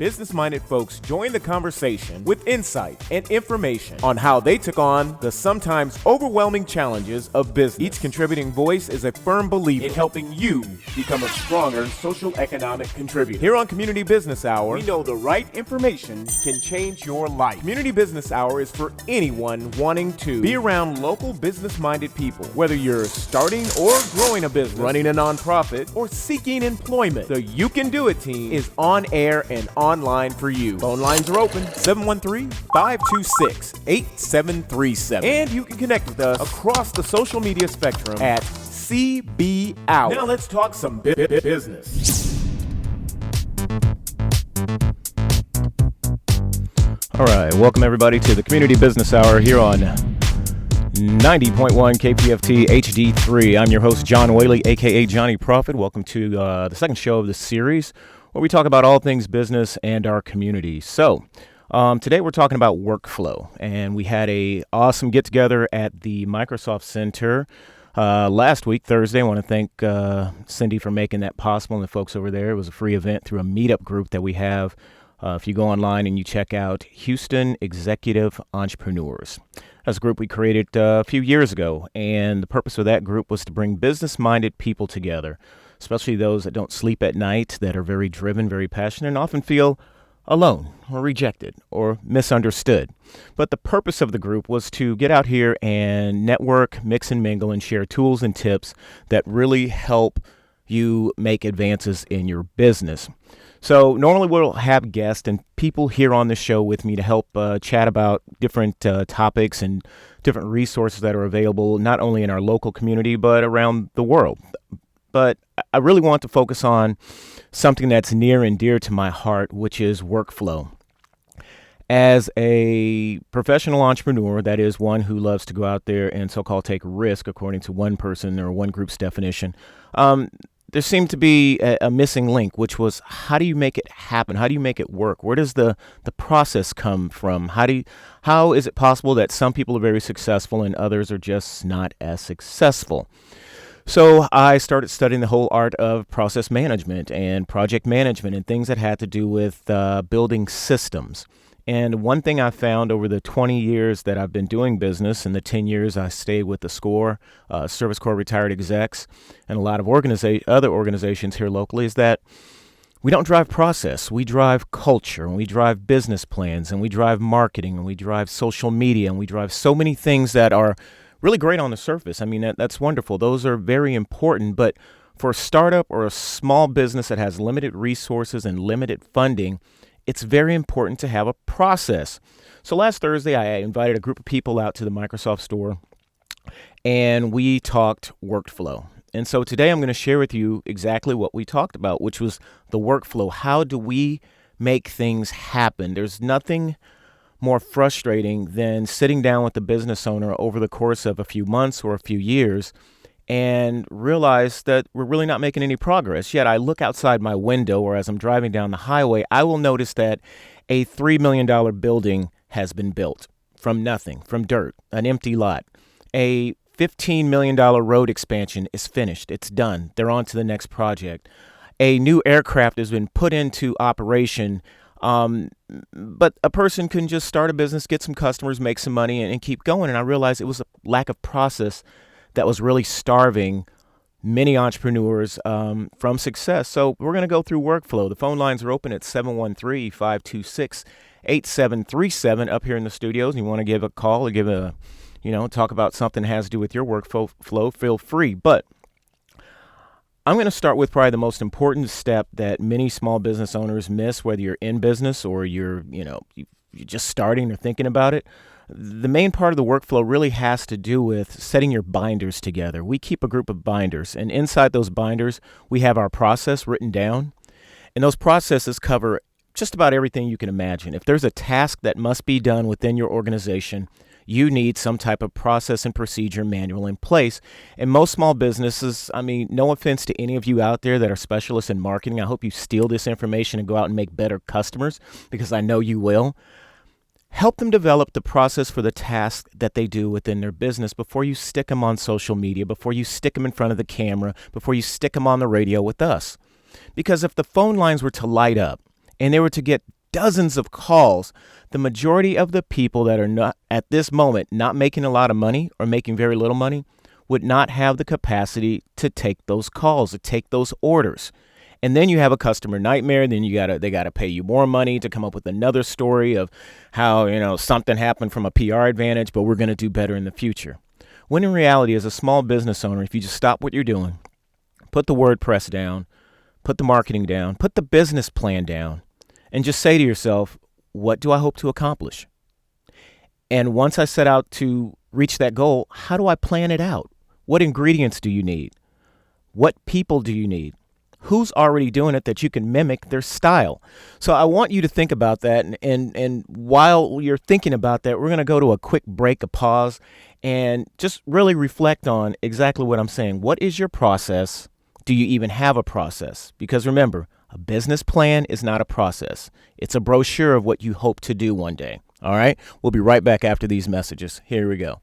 business-minded folks join the conversation with insight and information on how they took on the sometimes overwhelming challenges of business. Each contributing voice is a firm believer in helping you become a stronger social economic contributor. Here on Community Business Hour, we know the right information can change your life. Community Business Hour is for anyone wanting to be around local business-minded people. Whether you're starting or growing a business, running a nonprofit, or seeking employment, the You Can Do It team is on air and online for you. Phone lines are open, 713-526-8737. And you can connect with us across the social media spectrum at CB Hour. Now let's talk some business. All right, welcome everybody to the Community Business Hour here on 90.1 KPFT HD3. I'm your host, John Whaley, a.k.a. Johnny Profit. Welcome to the second show of the series where we talk about all things business and our community. So today we're talking about workflow, and we had a awesome get-together at the Microsoft Center last week, Thursday. I want to thank Cindy for making that possible and the folks over there. It was a free event through a meetup group that we have. If you go online and you check out Houston Executive Entrepreneurs. That's a group we created a few years ago, and the purpose of that group was to bring business-minded people together, especially those that don't sleep at night, that are very driven, very passionate, and often feel alone or rejected or misunderstood. But the purpose of the group was to get out here and network, mix and mingle, and share tools and tips that really help you make advances in your business. So normally we'll have guests and people here on the show with me to help chat about different topics and different resources that are available, not only in our local community, but around the world. But I really want to focus on something that's near and dear to my heart, which is workflow. As a professional entrepreneur, that is one who loves to go out there and so-called take risk, according to one person or one group's definition, there seemed to be a missing link, which was how do you make it happen? How do you make it work? Where does the process come from? How is it possible that some people are very successful and others are just not as successful? So I started studying the whole art of process management and project management and things that had to do with building systems. And one thing I found over the 20 years that I've been doing business and the 10 years I stayed with the SCORE, Service Corps retired execs, and a lot of other organizations here locally is that we don't drive process. We drive culture, and we drive business plans, and we drive marketing, and we drive social media, and we drive so many things that are really great on the surface. I mean, that's wonderful. Those are very important. But for a startup or a small business that has limited resources and limited funding, it's very important to have a process. So last Thursday, I invited a group of people out to the Microsoft store, and we talked workflow. And so today I'm going to share with you exactly what we talked about, which was the workflow. How do we make things happen? There's nothing more frustrating than sitting down with the business owner over the course of a few months or a few years and realize that we're really not making any progress. Yet I look outside my window, or as I'm driving down the highway, I will notice that a $3 million building has been built from nothing, from dirt, an empty lot. A $15 million road expansion is finished. It's done. They're on to the next project. A new aircraft has been put into operation, but a person can just start a business, get some customers, make some money, and keep going. And I realized it was a lack of process that was really starving many entrepreneurs from success. So we're going to go through workflow. The phone lines are open at 713-526-8737 up here in the studios. You want to give a call or talk about something that has to do with your workflow, feel free. But I'm going to start with probably the most important step that many small business owners miss, whether you're in business or you're just starting or thinking about it. The main part of the workflow really has to do with setting your binders together. We keep a group of binders, and inside those binders, we have our process written down. And those processes cover just about everything you can imagine. If there's a task that must be done within your organization, you need some type of process and procedure manual in place. And most small businesses, no offense to any of you out there that are specialists in marketing, I hope you steal this information and go out and make better customers, because I know you will. Help them develop the process for the task that they do within their business before you stick them on social media, before you stick them in front of the camera, before you stick them on the radio with us. Because if the phone lines were to light up and they were to get dozens of calls, the majority of the people that are not at this moment not making a lot of money or making very little money would not have the capacity to take those calls, to take those orders. And then you have a customer nightmare. Then they gotta pay you more money to come up with another story of how, something happened from a PR advantage, but we're going to do better in the future. When in reality, as a small business owner, if you just stop what you're doing, put the WordPress down, put the marketing down, put the business plan down, and just say to yourself, what do I hope to accomplish? And once I set out to reach that goal, how do I plan it out? What ingredients do you need? What people do you need? Who's already doing it that you can mimic their style? So I want you to think about that. And while you're thinking about that, we're going to go to a quick break, a pause, and just really reflect on exactly what I'm saying. What is your process? Do you even have a process? Because remember, a business plan is not a process. It's a brochure of what you hope to do one day. All right? We'll be right back after these messages. Here we go.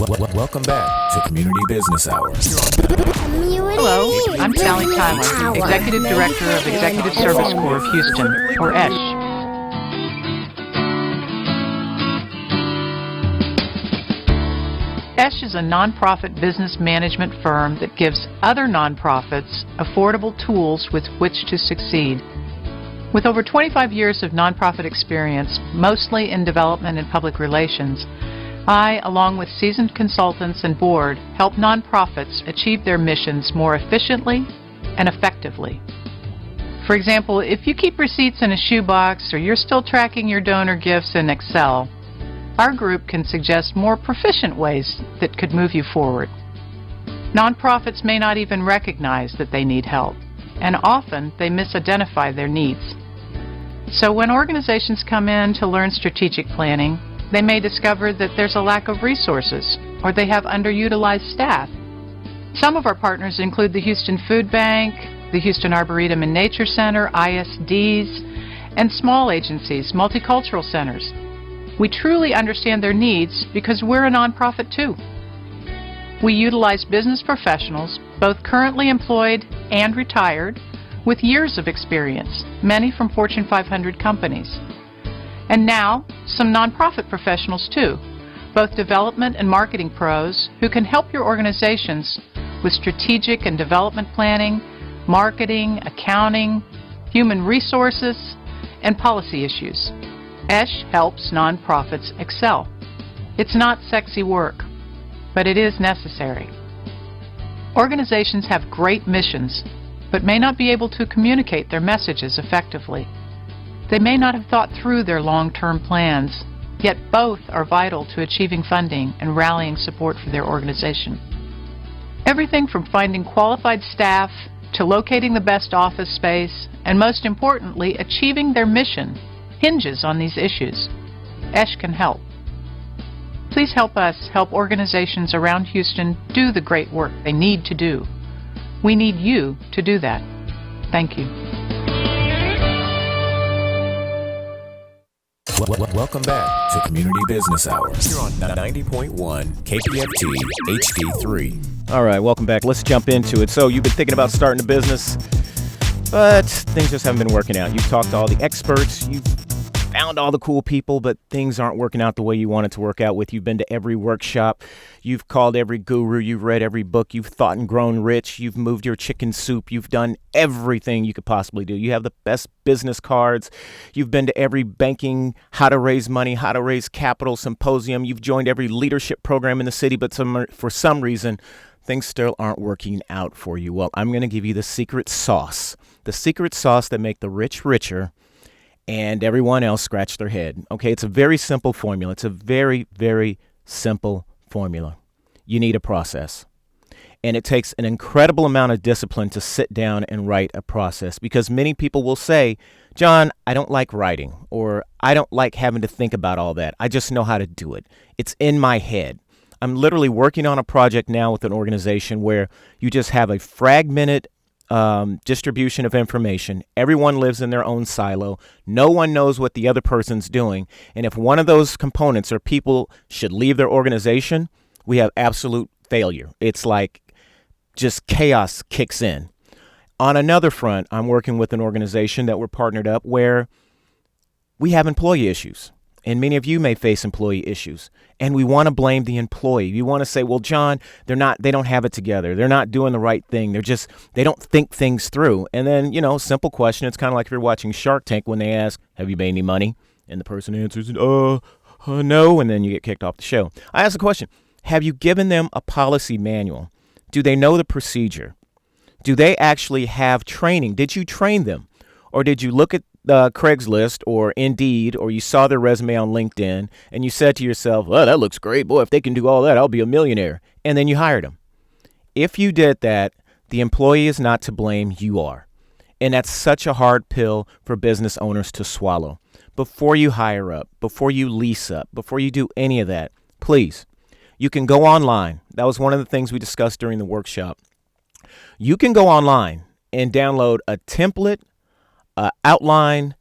Welcome back to Community Business Hours. Hello, I'm Sally Tyler, Executive Director of Executive Service Corps of Houston, or ESH. ESH is a nonprofit business management firm that gives other nonprofits affordable tools with which to succeed. With over 25 years of nonprofit experience, mostly in development and public relations, I, along with seasoned consultants and board, help nonprofits achieve their missions more efficiently and effectively. For example, if you keep receipts in a shoebox or you're still tracking your donor gifts in Excel, our group can suggest more proficient ways that could move you forward. Nonprofits may not even recognize that they need help, and often they misidentify their needs. So when organizations come in to learn strategic planning, they may discover that there's a lack of resources or they have underutilized staff. Some of our partners include the Houston Food Bank, the Houston Arboretum and Nature Center, ISDs, and small agencies, multicultural centers. We truly understand their needs because we're a nonprofit too. We utilize business professionals, both currently employed and retired, with years of experience, many from Fortune 500 companies. And now, some nonprofit professionals too, both development and marketing pros who can help your organizations with strategic and development planning, marketing, accounting, human resources, and policy issues. ESH helps nonprofits excel. It's not sexy work, but it is necessary. Organizations have great missions, but may not be able to communicate their messages effectively. They may not have thought through their long-term plans, yet both are vital to achieving funding and rallying support for their organization. Everything from finding qualified staff to locating the best office space, and most importantly, achieving their mission, hinges on these issues. ESH can help. Please help us help organizations around Houston do the great work they need to do. We need you to do that. Thank you. Welcome back to Community Business Hours. You're on 90.1 KPFT HD3. All right, welcome back. Let's jump into it. So you've been thinking about starting a business, but things just haven't been working out. You've talked to all the experts. You've found all the cool people, but things aren't working out the way you want it to work out with. You've been to every workshop. You've called every guru. You've read every book. You've thought and grown rich. You've moved your chicken soup. You've done everything you could possibly do. You have the best business cards. You've been to every banking, how to raise money, how to raise capital symposium. You've joined every leadership program in the city, but for some reason, things still aren't working out for you. Well, I'm going to give you the secret sauce that make the rich richer and everyone else scratch their head. Okay, it's a very simple formula. It's a very, very simple formula. You need a process. And it takes an incredible amount of discipline to sit down and write a process, because many people will say, John, I don't like writing, or I don't like having to think about all that. I just know how to do it. It's in my head. I'm literally working on a project now with an organization where you just have a fragmented distribution of information. Everyone lives in their own silo. No one knows what the other person's doing. And if one of those components or people should leave their organization, we have absolute failure. It's like just chaos kicks in. On another front, I'm working with an organization that we're partnered up where we have employee issues. And many of you may face employee issues. And we want to blame the employee. You want to say, well, John, they don't have it together. They're not doing the right thing. They don't think things through. And then, simple question. It's kind of like if you're watching Shark Tank when they ask, have you made any money? And the person answers, no. And then you get kicked off the show. I ask the question, have you given them a policy manual? Do they know the procedure? Do they actually have training? Did you train them? Or did you look at Craigslist or Indeed, or you saw their resume on LinkedIn and you said to yourself, well, that looks great. Boy, if they can do all that, I'll be a millionaire. And then you hired them. If you did that, the employee is not to blame. You are. And that's such a hard pill for business owners to swallow. Before you hire up, before you lease up, before you do any of that, please, you can go online. That was one of the things we discussed during the workshop. You can go online and download a template, outline,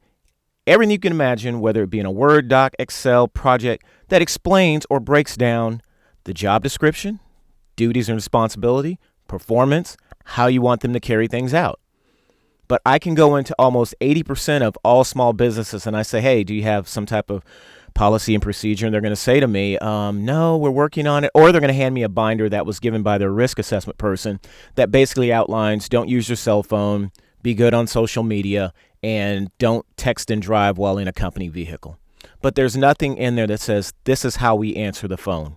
everything you can imagine, whether it be in a Word doc, Excel, project, that explains or breaks down the job description, duties and responsibility, performance, how you want them to carry things out. But I can go into almost 80% of all small businesses and I say, hey, do you have some type of policy and procedure? And they're going to say to me, no, we're working on it. Or they're going to hand me a binder that was given by their risk assessment person that basically outlines, don't use your cell phone, be good on social media, and don't text and drive while in a company vehicle. But there's nothing in there that says this is how we answer the phone.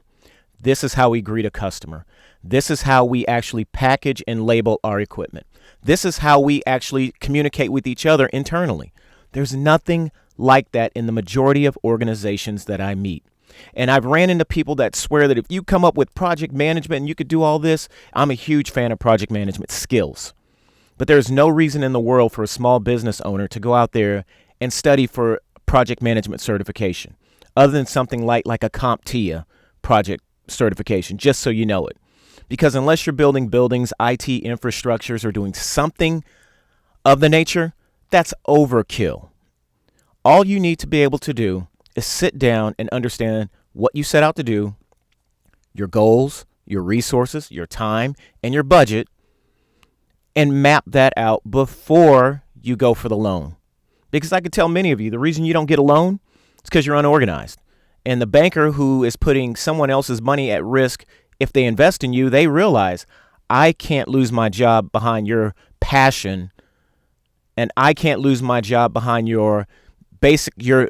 This is how we greet a customer. This is how we actually package and label our equipment. This is how we actually communicate with each other internally. There's nothing like that in the majority of organizations that I meet. And I've ran into people that swear that if you come up with project management and you could do all this, I'm a huge fan of project management skills. But there's no reason in the world for a small business owner to go out there and study for project management certification, other than something like a CompTIA project certification, just so you know it. Because unless you're building buildings, IT infrastructures, or doing something of the nature, that's overkill. All you need to be able to do is sit down and understand what you set out to do, your goals, your resources, your time, and your budget, and map that out before you go for the loan. Because I could tell many of you, the reason you don't get a loan is because you're unorganized. And the banker who is putting someone else's money at risk, if they invest in you, they realize, I can't lose my job behind your passion, and I can't lose my job behind your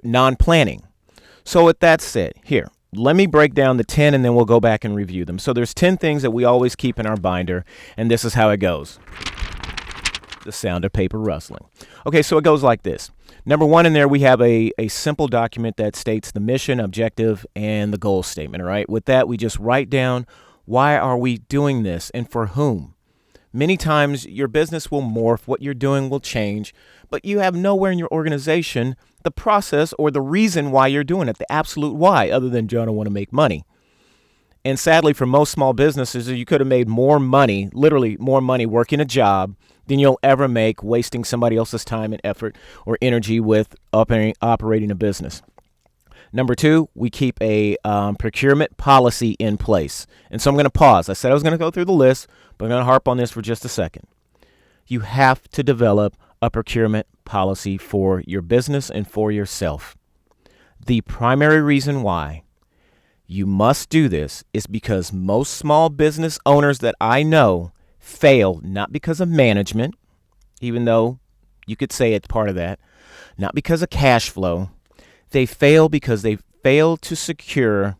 non-planning. So with that said, here, let me break down the 10 and then we'll go back and review them. So there's 10 things that we always keep in our binder, and this is how it goes. The sound of paper rustling. Okay, so it goes like this. Number one in there, we have a simple document that states the mission, objective, and the goal statement, all right? With that, we just write down, why are we doing this and for whom? Many times your business will morph, what you're doing will change, but you have nowhere in your organization the process or the reason why you're doing it, the absolute why, other than, John, I want to make money. And sadly, for most small businesses, you could have made more money, literally more money working a job than you'll ever make wasting somebody else's time and effort or energy with operating a business. Number two, we keep a procurement policy in place. And so I'm going to pause. I said I was going to go through the list, but I'm going to harp on this for just a second. You have to develop a procurement policy for your business and for yourself. The primary reason why you must do this is because most small business owners that I know fail not because of management, even though you could say it's part of that, not because of cash flow. They fail because they fail to secure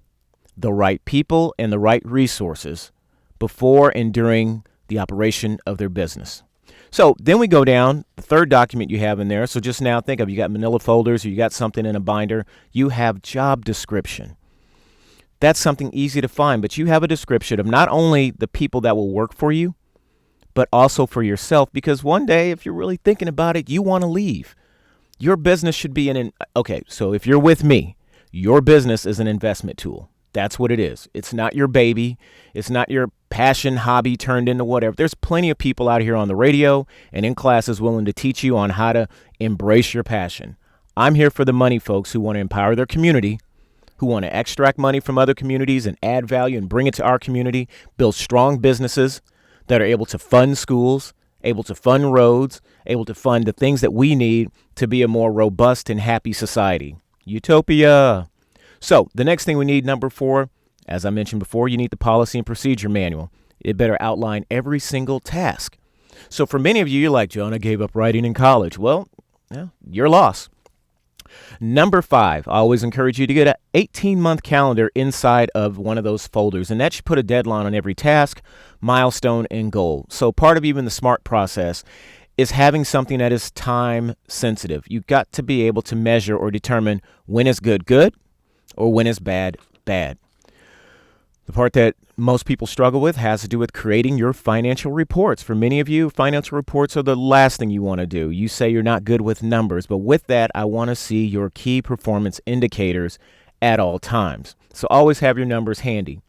the right people and the right resources before and during the operation of their business. So then we go down, the third document you have in there. So just now think of, you got manila folders or you got something in a binder. You have job description. That's something easy to find, but you have a description of not only the people that will work for you, but also for yourself, because one day, if you're really thinking about it, you want to leave. Your business should be okay, so if you're with me, your business is an investment tool. That's what it is. It's not your baby. It's not your passion, hobby turned into whatever. There's plenty of people out here on the radio and in classes willing to teach you on how to embrace your passion. I'm here for the money folks who want to empower their community, who want to extract money from other communities and add value and bring it to our community, build strong businesses that are able to fund schools able to fund roads, able to fund the things that we need to be a more robust and happy society. Utopia. So the next thing we need, number 4, as I mentioned before, you need the policy and procedure manual. It better outline every single task. So for many of you, you're like, John, I gave up writing in college. Well, yeah, your loss. Number 5, I always encourage you to get an 18-month calendar inside of one of those folders, and that should put a deadline on every task, milestone, and goal. So part of even the SMART process is having something that is time sensitive. You've got to be able to measure or determine when is good, good, or when is bad, bad. The part that most people struggle with has to do with creating your financial reports. For many of you, financial reports are the last thing you want to do. You say you're not good with numbers, but with that, I want to see your key performance indicators at all times. So always have your numbers handy.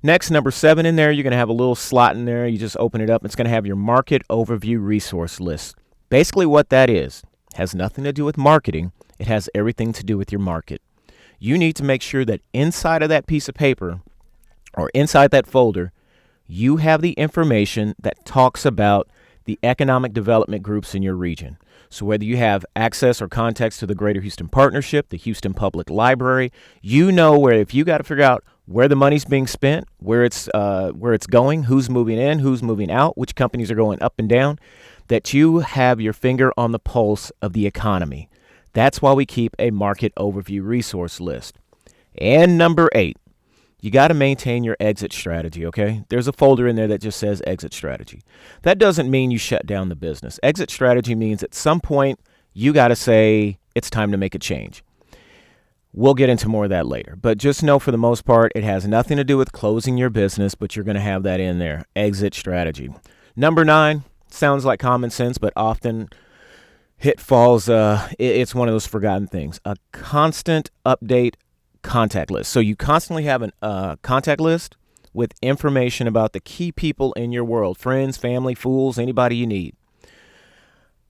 Next, number 7 in there, you're going to have a little slot in there. You just open it up. It's going to have your market overview resource list. Basically what that is has nothing to do with marketing. It has everything to do with your market. You need to make sure that inside of that piece of paper or inside that folder, you have the information that talks about the economic development groups in your region. So whether you have access or context to the Greater Houston Partnership, the Houston Public Library, you know where if you got to figure out where the money's being spent, where it's going, who's moving in, who's moving out, which companies are going up and down, that you have your finger on the pulse of the economy. That's why we keep a market overview resource list. And number 8, you got to maintain your exit strategy, okay? There's a folder in there that just says exit strategy. That doesn't mean you shut down the business. Exit strategy means at some point you got to say it's time to make a change. We'll get into more of that later. But just know for the most part, it has nothing to do with closing your business, but you're going to have that in there, exit strategy. Number 9, sounds like common sense, but often it's one of those forgotten things. A constant update contact list. So you constantly have a contact list with information about the key people in your world, friends, family, fools, anybody you need.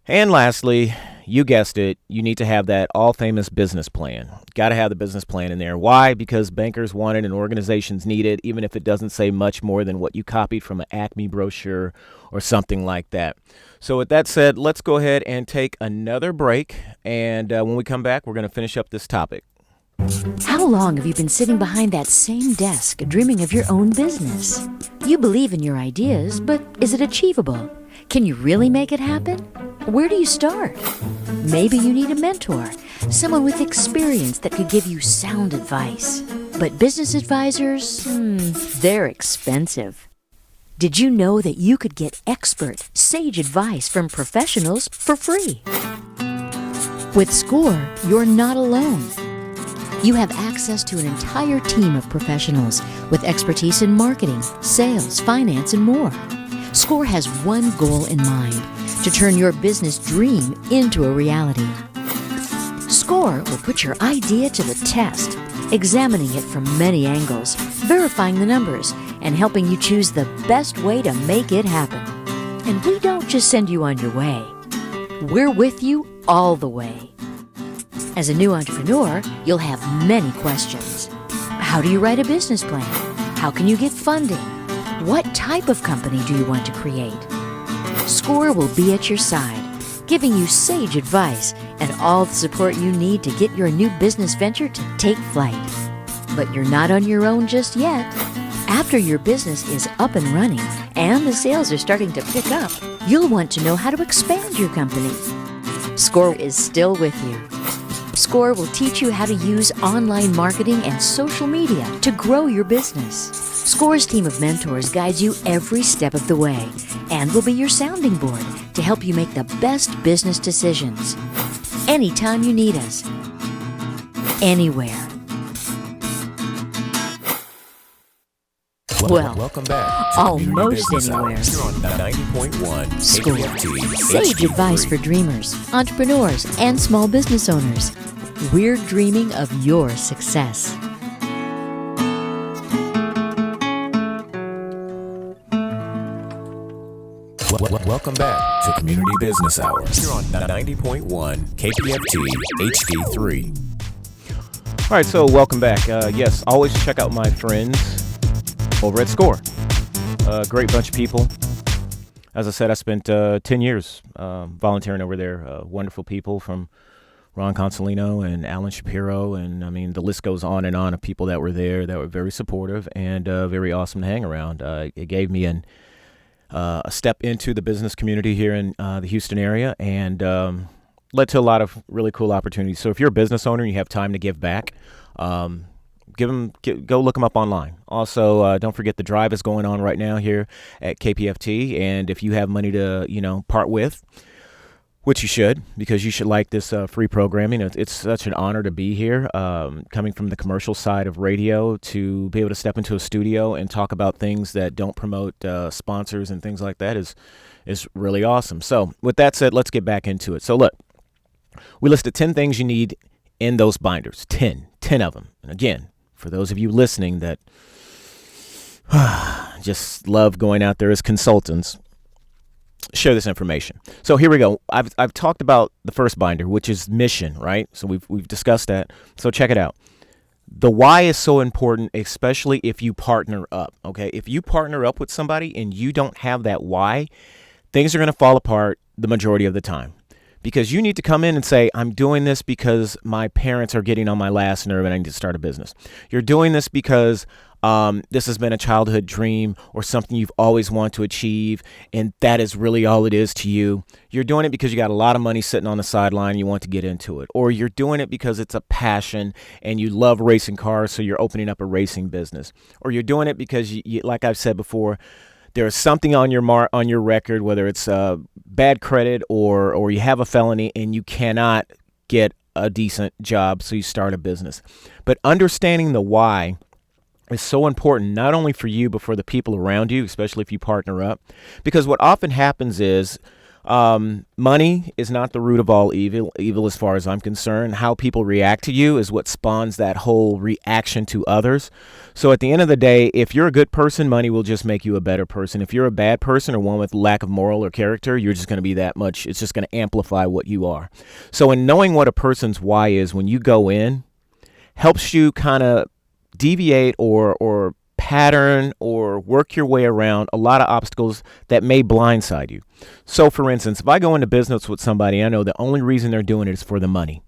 And lastly, you guessed it, you need to have that all-famous business plan. Got to have the business plan in there. Why? Because bankers want it and organizations need it, even if it doesn't say much more than what you copied from an Acme brochure or something like that. So with that said, let's go ahead and take another break. And when we come back, we're going to finish up this topic. How long have you been sitting behind that same desk dreaming of your own business? You believe in your ideas, but is it achievable? Can you really make it happen? Where do you start? Maybe you need a mentor, someone with experience that could give you sound advice. But business advisors, they're expensive. Did you know that you could get expert, sage advice from professionals for free? With SCORE, you're not alone. You have access to an entire team of professionals with expertise in marketing, sales, finance, and more. SCORE has one goal in mind, to turn your business dream into a reality. SCORE will put your idea to the test, examining it from many angles, verifying the numbers, and helping you choose the best way to make it happen. And we don't just send you on your way. We're with you all the way. As a new entrepreneur, you'll have many questions. How do you write a business plan? How can you get funding? What type of company do you want to create? SCORE will be at your side, giving you sage advice and all the support you need to get your new business venture to take flight. But you're not on your own just yet. After your business is up and running and the sales are starting to pick up, you'll want to know how to expand your company. SCORE is still with you. SCORE will teach you how to use online marketing and social media to grow your business. SCORE's team of mentors guides you every step of the way and will be your sounding board to help you make the best business decisions. Anytime you need us. Anywhere. Welcome back to almost Business anywhere. Hours. You're on 90.1 SCORE. KPFT Sage advice for dreamers, entrepreneurs, and small business owners. We're dreaming of your success. Welcome back to Community Business Hours. You're on 90.1 KPFT HD3. All right, so welcome back. Yes, always check out my friends over at SCORE. Great bunch of people. as I said, I spent 10 years volunteering over there. Wonderful people from Ron Consolino and Alan Shapiro, and I mean the list goes on and on of people that were there that were very supportive and very awesome to hang around. It gave me a step into the business community here in the Houston area, and led to a lot of really cool opportunities. So if you're a business owner and you have time to give back, go look them up online. Also, don't forget the drive is going on right now here at KPFT, and if you have money to part with, which you should, because you should like this free programming. It's such an honor to be here, coming from the commercial side of radio, to be able to step into a studio and talk about things that don't promote sponsors and things like that is really awesome. So with that said, let's get back into it. So look, we listed 10 things you need in those binders, 10 of them. And again, for those of you listening that just love going out there as consultants, share this information. So here we go. I've talked about the first binder, which is mission, right? So we've discussed that. So check it out. The why is so important, especially if you partner up, okay? If you partner up with somebody and you don't have that why, things are going to fall apart the majority of the time. Because you need to come in and say, I'm doing this because my parents are getting on my last nerve and I need to start a business. You're doing this because this has been a childhood dream or something you've always wanted to achieve, and that is really all it is to you. You're doing it because you got a lot of money sitting on the sideline and you want to get into it. Or you're doing it because it's a passion and you love racing cars, so you're opening up a racing business. Or you're doing it because, you, like I've said before, there is something on your record, whether it's bad credit or you have a felony and you cannot get a decent job, so you start a business. But understanding the why is so important, not only for you, but for the people around you, especially if you partner up. Because what often happens is money is not the root of all evil as far as I'm concerned. How people react to you is what spawns that whole reaction to others. So at the end of the day, if you're a good person, money will just make you a better person. If you're a bad person or one with lack of moral or character, you're just going to be that much. It's just going to amplify what you are. So in knowing what a person's why is when you go in, helps you kind of deviate or pattern or work your way around a lot of obstacles that may blindside you. So for instance, if I go into business with somebody, I know the only reason they're doing it is for the money,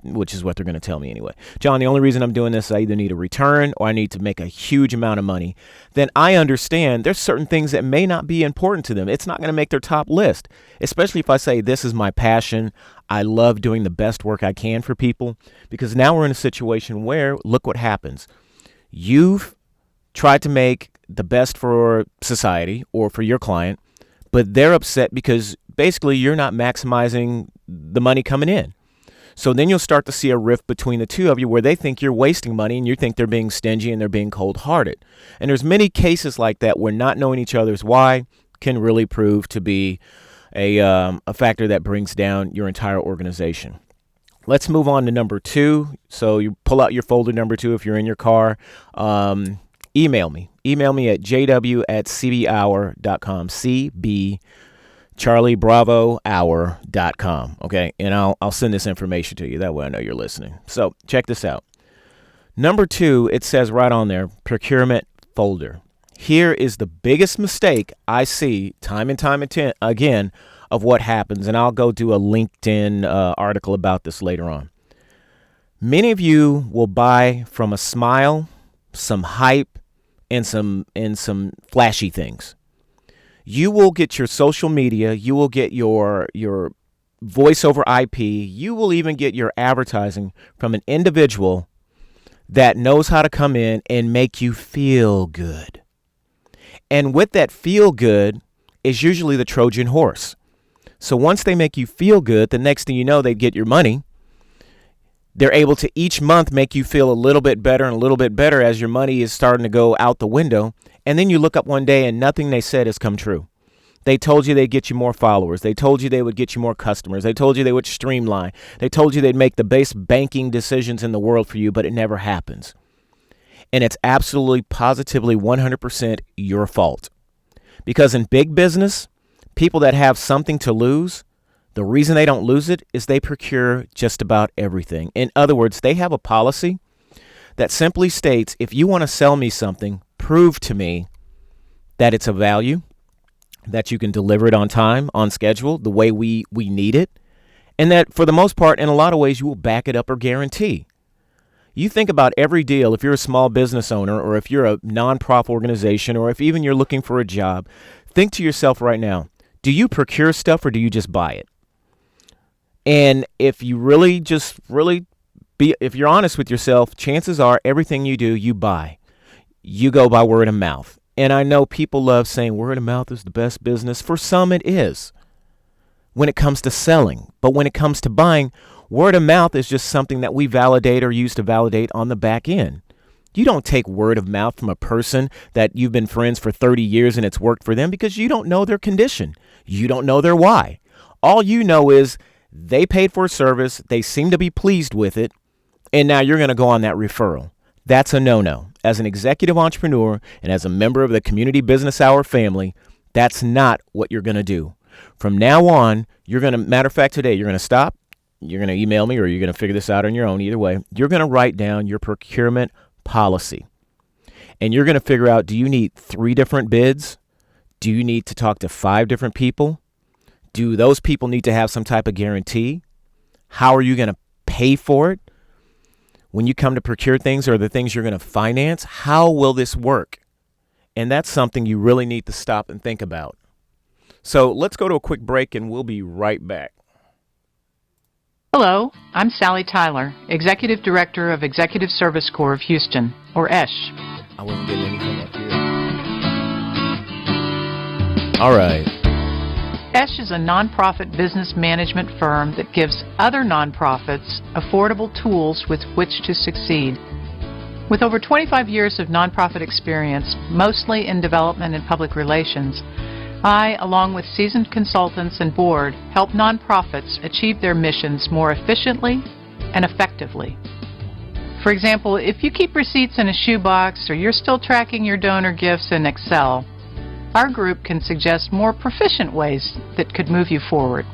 which is what they're going to tell me anyway. John, the only reason I'm doing this is I either need a return or I need to make a huge amount of money. Then I understand there's certain things that may not be important to them. It's not going to make their top list, especially if I say this is my passion. I love doing the best work I can for people, because now we're in a situation where, look what happens. You've tried to make the best for society or for your client, but they're upset because basically you're not maximizing the money coming in. So then you'll start to see a rift between the two of you where they think you're wasting money and you think they're being stingy and they're being cold-hearted. And there's many cases like that where not knowing each other's why can really prove to be a factor that brings down your entire organization. Let's move on to number 2. So you pull out your folder number 2 if you're in your car. Email me. Email me at jw@cbhour.com. CBCharlieBravoHour.com. Okay, and I'll send this information to you. That way I know you're listening. So check this out. Number 2, it says right on there, procurement folder. Here is the biggest mistake I see time and time again of what happens, and I'll go do a LinkedIn article about this later on. Many of you will buy from a smile, some hype, and some flashy things. You will get your social media, you will get your voice over IP, you will even get your advertising from an individual that knows how to come in and make you feel good. And with that feel good is usually the Trojan horse. So once they make you feel good, the next thing you know, they get your money. They're able to each month make you feel a little bit better and a little bit better as your money is starting to go out the window. And then you look up one day and nothing they said has come true. They told you they'd get you more followers. They told you they would get you more customers. They told you they would streamline. They told you they'd make the best banking decisions in the world for you, but it never happens. And it's absolutely, positively, 100% your fault. Because in big business, people that have something to lose, the reason they don't lose it is they procure just about everything. In other words, they have a policy that simply states, if you want to sell me something, prove to me that it's a value. that you can deliver it on time, on schedule, the way we need it, and that for the most part, in a lot of ways, you will back it up or guarantee. You think about every deal, if you're a small business owner or if you're a nonprofit organization or if even you're looking for a job, think to yourself right now, do you procure stuff or do you just buy it? And if you if you're honest with yourself, chances are everything you do, you buy. You go by word of mouth. And I know people love saying word of mouth is the best business. For some, it is when it comes to selling. But when it comes to buying, word of mouth is just something that we validate or use to validate on the back end. You don't take word of mouth from a person that you've been friends for 30 years and it's worked for them because you don't know their condition. You don't know their why. All you know is they paid for a service, they seem to be pleased with it, and now you're going to go on that referral. That's a no-no. As an executive entrepreneur and as a member of the Community Business Hour family, that's not what you're going to do. From now on, matter of fact, today, you're going to stop. You're going to email me or you're going to figure this out on your own. Either way, you're going to write down your procurement policy. And you're going to figure out, do you need 3 different bids? Do you need to talk to 5 different people? Do those people need to have some type of guarantee? How are you going to pay for it? When you come to procure things or the things you're going to finance, how will this work? And that's something you really need to stop and think about. So let's go to a quick break and we'll be right back. Hello, I'm Sally Tyler, Executive Director of Executive Service Corps of Houston, or ESH. I wasn't getting anything up here. All right. ESH is a nonprofit business management firm that gives other nonprofits affordable tools with which to succeed. With over 25 years of nonprofit experience, mostly in development and public relations, I, along with seasoned consultants and board, help nonprofits achieve their missions more efficiently and effectively. For example, if you keep receipts in a shoebox or you're still tracking your donor gifts in Excel, our group can suggest more proficient ways that could move you forward.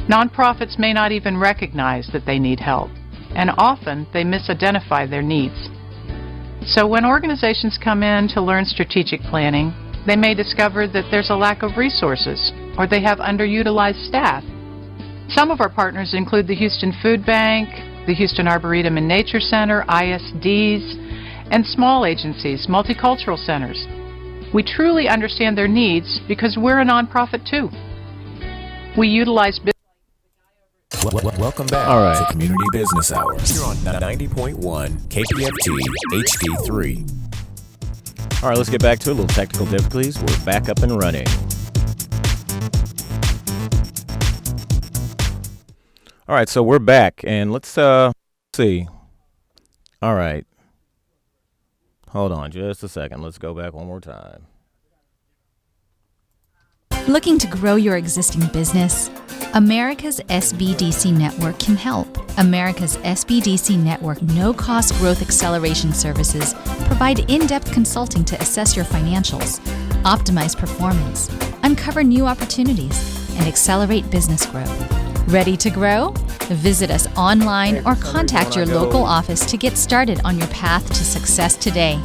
Nonprofits may not even recognize that they need help, and often they misidentify their needs. So when organizations come in to learn strategic planning, they may discover that there's a lack of resources or they have underutilized staff. Some of our partners include the Houston Food Bank, the Houston Arboretum and Nature Center, ISDs, and small agencies, multicultural centers. We truly understand their needs because we're a nonprofit too. We utilize Welcome back to Community Business Hours. You're on 90.1 KPFT HD3. All right, let's get back to it. A little technical difficulties. We're back up and running. All right, so we're back, and let's see. All right. Hold on just a second. Let's go back one more time. Looking to grow your existing business? America's SBDC Network can help. America's SBDC Network no-cost growth acceleration services provide in-depth consulting to assess your financials, optimize performance, uncover new opportunities, and accelerate business growth. Ready to grow? Visit us online or contact your local office to get started on your path to success today.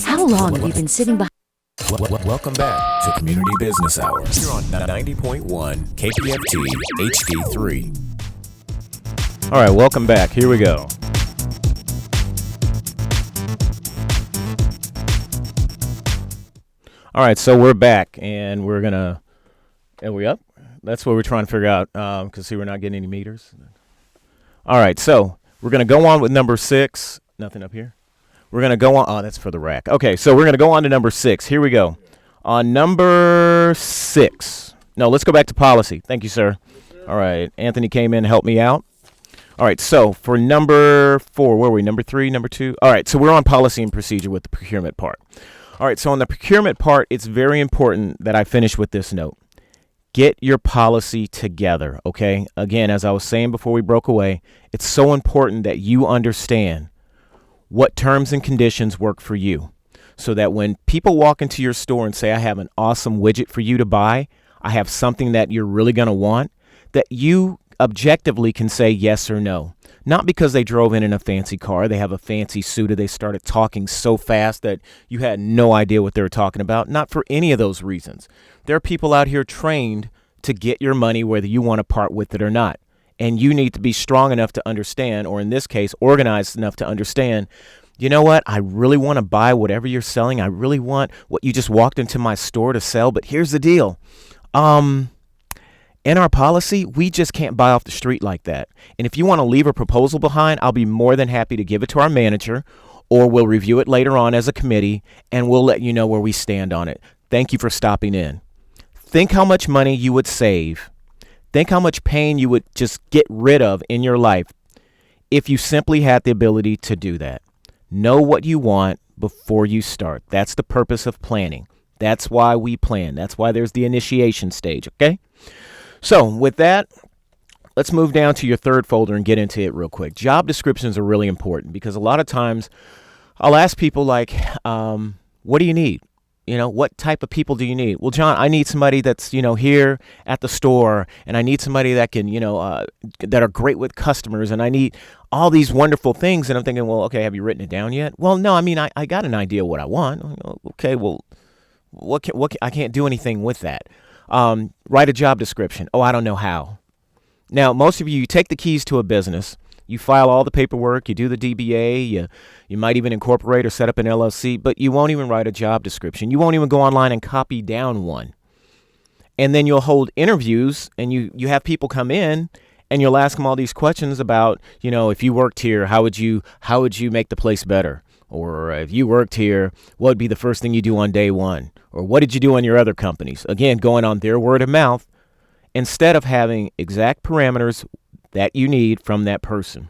How long have you been sitting behind? Welcome back to Community Business Hours. You're on 90.1 KPFT HD3. All right, welcome back. Here we go. All right, so we're back, and we're going to... Are we up? That's what we're trying to figure out, because, see, we're not getting any meters. All right, so we're going to go on with number 6. Nothing up here. We're going to go on. Oh, that's for the rack. Okay, so we're going to go on to number 6. Here we go. On number 6. No, let's go back to policy. Thank you, sir. All right, Anthony came in and helped me out. All right, so for number 4, where are we? Number 3, number 2? All right, so we're on policy and procedure with the procurement part. All right, so on the procurement part, it's very important that I finish with this note. Get your policy together, okay? Again, as I was saying before we broke away, it's so important that you understand what terms and conditions work for you, so that when people walk into your store and say, I have an awesome widget for you to buy, I have something that you're really going to want, that you objectively can say yes or no. Not because they drove in a fancy car, they have a fancy suit, or they started talking so fast that you had no idea what they were talking about. Not for any of those reasons. There are people out here trained to get your money whether you want to part with it or not. And you need to be strong enough to understand, or in this case, organized enough to understand, you know what? I really want to buy whatever you're selling. I really want what you just walked into my store to sell. But here's the deal. In our policy, we just can't buy off the street like that. And if you want to leave a proposal behind, I'll be more than happy to give it to our manager, or we'll review it later on as a committee, and we'll let you know where we stand on it. Thank you for stopping in. Think how much money you would save. Think how much pain you would just get rid of in your life if you simply had the ability to do that. Know what you want before you start. That's the purpose of planning. That's why we plan. That's why there's the initiation stage, okay? So with that, let's move down to your third folder and get into it real quick. Job descriptions are really important because a lot of times I'll ask people like, what do you need? What type of people do you need? Well, John, I need somebody that's, here at the store, and I need somebody that can, that are great with customers, and I need all these wonderful things. And I'm thinking, well, okay, have you written it down yet? Well, no, I got an idea what I want. Okay, well, I can't do anything with that. Write a job description. Oh, I don't know how. Now, most of you take the keys to a business. You file all the paperwork. You do the DBA. You might even incorporate or set up an LLC, but you won't even write a job description. You won't even go online and copy down one. And then you'll hold interviews, and you have people come in, and you'll ask them all these questions about, if you worked here, how would you make the place better? Or if you worked here, what would be the first thing you do on day one? Or what did you do on your other companies? Again, going on their word of mouth instead of having exact parameters that you need from that person.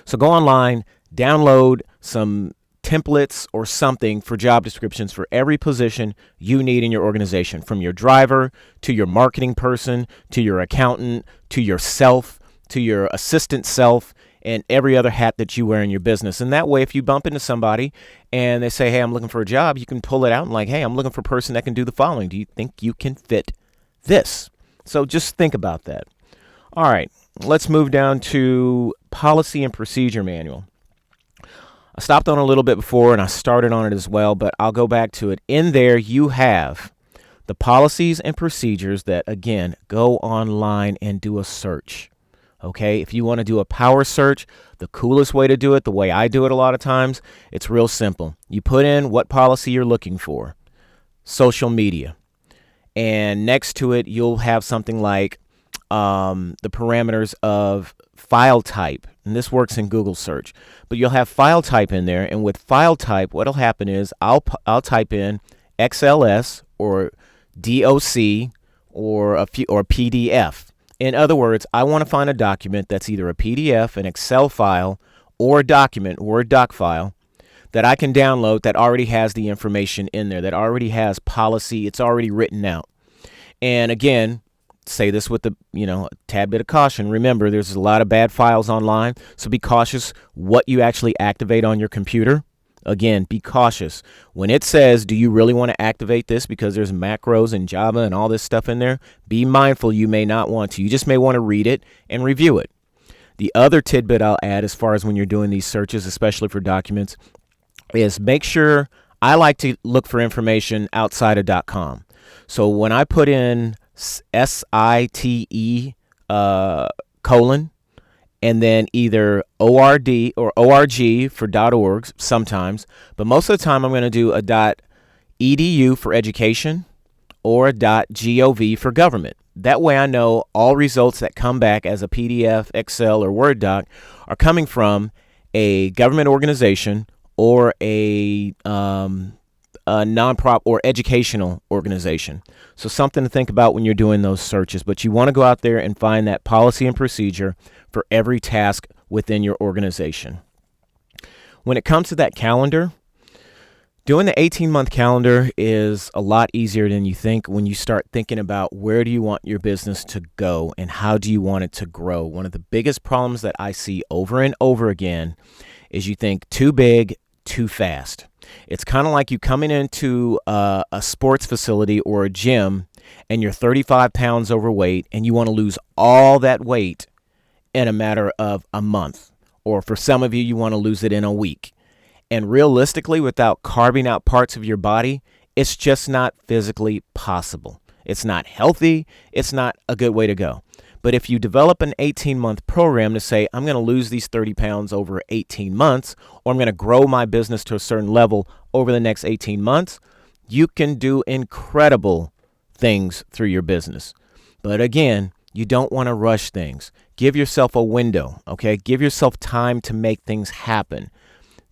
So go online, download some templates or something for job descriptions for every position you need in your organization, from your driver to your marketing person to your accountant to yourself to your assistant self, and every other hat that you wear in your business. And that way, if you bump into somebody and they say, hey, I'm looking for a job, you can pull it out and like, hey, I'm looking for a person that can do the following. Do you think you can fit this? So just think about that. All right, let's move down to policy and procedure manual. I stopped on it a little bit before and I started on it as well, but I'll go back to it. In there, you have the policies and procedures that, again, go online and do a search. Okay, if you want to do a power search, the coolest way to do it, the way I do it a lot of times, it's real simple. You put in what policy you're looking for, social media, and next to it, you'll have something like the parameters of file type, and this works in Google search, but you'll have file type in there, and with file type, what'll happen is I'll type in XLS or DOC or PDF. In other words, I want to find a document that's either a PDF, an Excel file, or a document, Word doc file, that I can download that already has the information in there, that already has policy, it's already written out. And again, say this with a tad bit of caution. Remember, there's a lot of bad files online, so be cautious what you actually activate on your computer. Again, be cautious. When it says, do you really want to activate this because there's macros and Java and all this stuff in there, be mindful you may not want to. You just may want to read it and review it. The other tidbit I'll add as far as when you're doing these searches, especially for documents, is make sure, I like to look for information outside of .com. So when I put in SITE colon, and then either ORD or ORG for .org sometimes, but most of the time I'm going to do a .edu for education or a .gov for government. That way I know all results that come back as a PDF, Excel, or Word doc are coming from a government organization or a nonprofit or educational organization. So something to think about when you're doing those searches. But you want to go out there and find that policy and procedure for every task within your organization. When it comes to that calendar, doing the 18-month calendar is a lot easier than you think when you start thinking about where do you want your business to go and how do you want it to grow. One of the biggest problems that I see over and over again is you think too big, too fast. It's kind of like you coming into a sports facility or a gym and you're 35 pounds overweight and you want to lose all that weight in a matter of a month. Or for some of you, you want to lose it in a week. And realistically, without carving out parts of your body, it's just not physically possible. It's not healthy. It's not a good way to go. But if you develop an 18-month program to say, I'm going to lose these 30 pounds over 18 months, or I'm going to grow my business to a certain level over the next 18 months, you can do incredible things through your business. But again, you don't want to rush things. Give yourself a window, okay? Give yourself time to make things happen.